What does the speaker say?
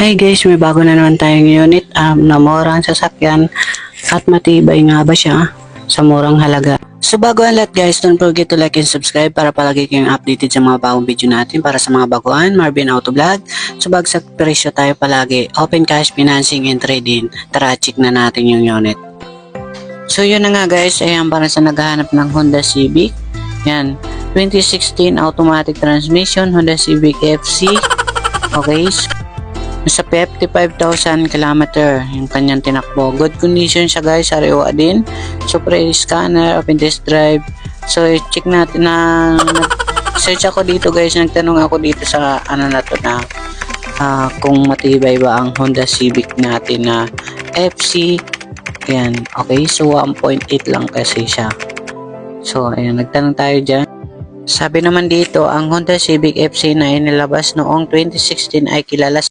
Hi guys, may bago na naman tayong unit na mura ang sasakyan at matibay nga ba siya sa murang halaga. So bago ang lahat guys, don't forget to like and subscribe para palagi kayong updated sa mga bagong video natin. Para sa mga baguhan, Marvin Auto Vlog. So bagsak presyo tayo palagi, open cash, financing and trading. Tara, check na natin yung unit. So yun na nga guys, ayan para sa naghahanap ng Honda Civic. Yan, 2016 automatic transmission, Honda Civic FC. Okay, nasa 55,000 km yung kanyang tinakbo. Good condition siya guys, ROA din. So pre-scanner, open test drive. So check natin na search ako dito guys, nagtanong ako dito sa ano na to na kung matibay ba ang Honda Civic natin na FC. Ayan, okay, so 1.8 lang kasi siya. So ayan, nagtanong tayo dyan. Sabi naman dito, ang Honda Civic FC na inilabas noong 2016 ay kilala